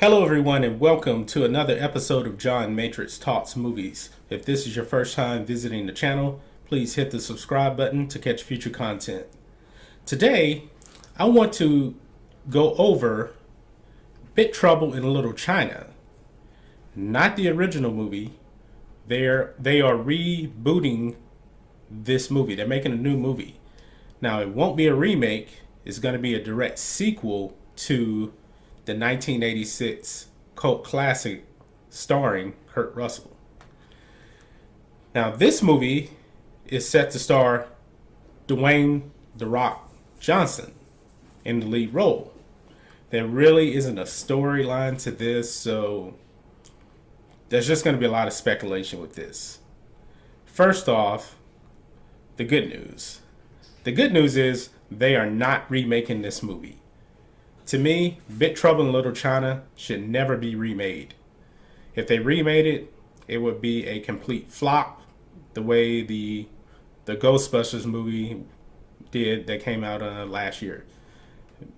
Hello, everyone, and welcome to another episode of John Matrixx Talks Movies. If this is your first time visiting the channel, please hit the subscribe button to catch future content. Today, I want to go over Big Trouble in Little China. Not the original movie. They are rebooting this movie. They're making a new movie. Now, it won't be a remake. It's going to be a direct sequel to the 1986 cult classic starring Kurt Russell. Now, this movie is set to star Dwayne The Rock Johnson in the lead role. There really isn't a storyline to this, so there's just going to be a lot of speculation with this. First off, the good news. The good news is they are not remaking this movie. To me, Big Trouble in Little China should never be remade. If they remade it, it would be a complete flop, the way the Ghostbusters movie did that came out last year.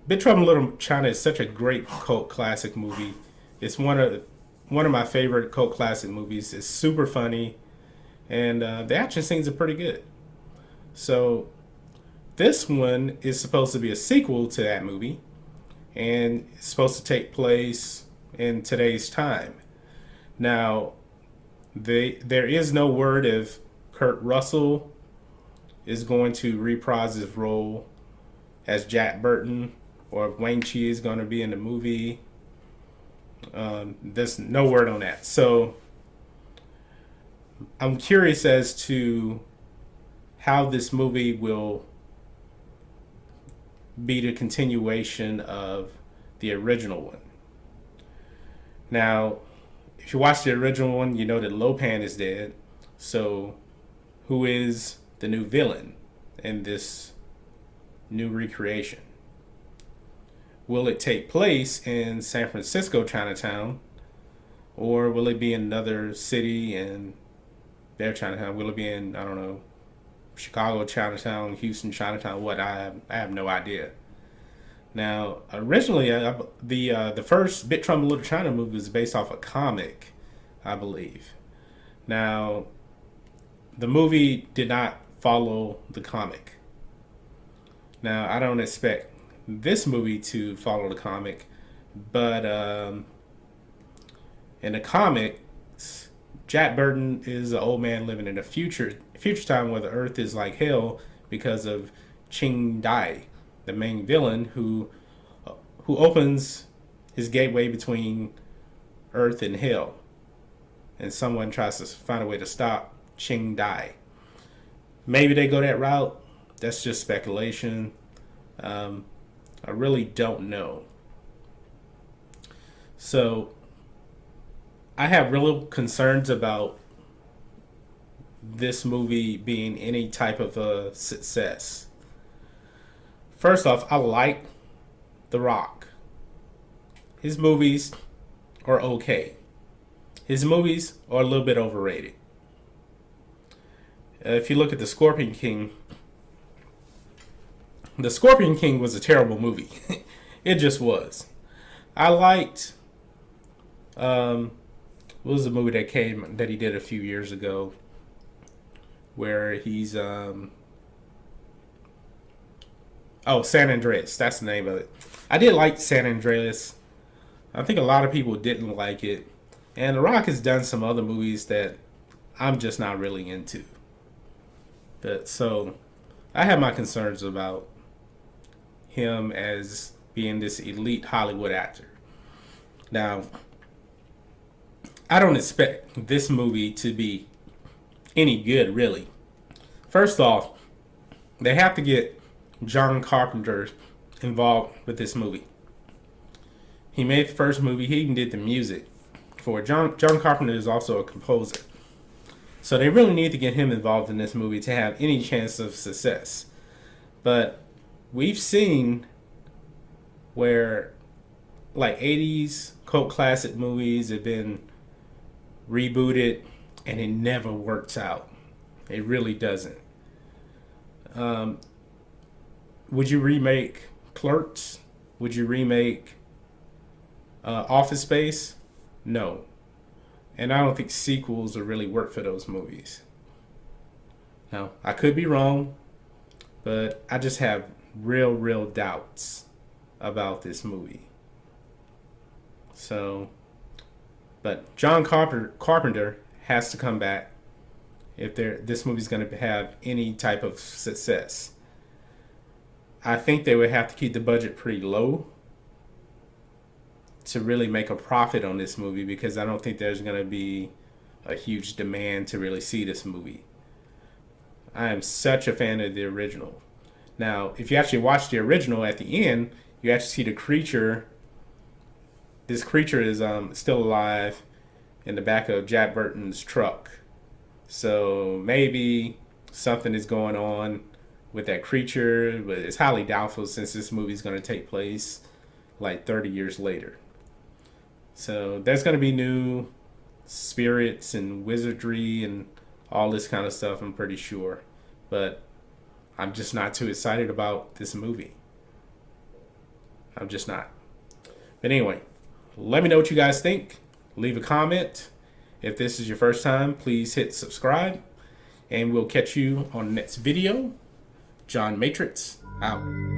Big Trouble in Little China is such a great cult classic movie. It's one of my favorite cult classic movies. It's super funny, and the action scenes are pretty good. So this one is supposed to be a sequel to that movie, and it's supposed to take place in today's time. Now, there is no word if Kurt Russell is going to reprise his role as Jack Burton, or if Wang Chi is going to be in the movie. There's no word on that. So I'm curious as to how this movie will be the continuation of the original one. Now, if you watch the original one, you know that Lopan is dead. So, who is the new villain in this new recreation? Will it take place in San Francisco Chinatown, or will it be in another city in their Chinatown? Will it be in, I don't know, Chicago Chinatown, Houston Chinatown? What? I have no idea. Now, originally, the first Big Trouble in Little China movie was based off a comic, I believe. Now, the movie did not follow the comic. Now, I don't expect this movie to follow the comic, but in the comics, Jack Burton is an old man living in a future time where the Earth is like hell because of Ching Dai, the main villain who opens his gateway between Earth and hell, and someone tries to find a way to stop Ching Dai. Maybe they go that route. That's just speculation. I really don't know. So I have real concerns about this movie being any type of a success. First off, I like The Rock. His movies are okay. His movies are a little bit overrated. If you look at The Scorpion King was a terrible movie. It just was. I liked what was the movie that he did a few years ago where he's San Andreas. That's the name of it. I did like San Andreas. I think a lot of people didn't like it. And The Rock has done some other movies that I'm just not really into. So I have my concerns about him as being this elite Hollywood actor. Now, I don't expect this movie to be any good, really. First off, they have to get John Carpenter involved with this movie. He made the first movie. He even did the music for it. John Carpenter is also a composer. So they really need to get him involved in this movie to have any chance of success. But we've seen where like 80s cult classic movies have been rebooted and it never works out. It really doesn't. Would you remake Clerks? Would you remake Office Space, no. And I don't think sequels will really work for those movies. Now, I could be wrong, but I just have real doubts about this movie. So, but John Carpenter has to come back if this movie's going to have any type of success. I think they would have to keep the budget pretty low to really make a profit on this movie, because I don't think there's going to be a huge demand to really see this movie. I am such a fan of the original. Now, if you actually watch the original, at the end, you actually see the creature. This creature is still alive in the back of Jack Burton's truck. So maybe something is going on with that creature, but it's highly doubtful since this movie is going to take place like 30 years later. So there's going to be new spirits and wizardry and all this kind of stuff, I'm pretty sure. But I'm just not too excited about this movie. I'm just not. But anyway, let me know what you guys think. Leave a comment. If this is your first time, please hit subscribe. And we'll catch you on the next video. John Matrixx, out.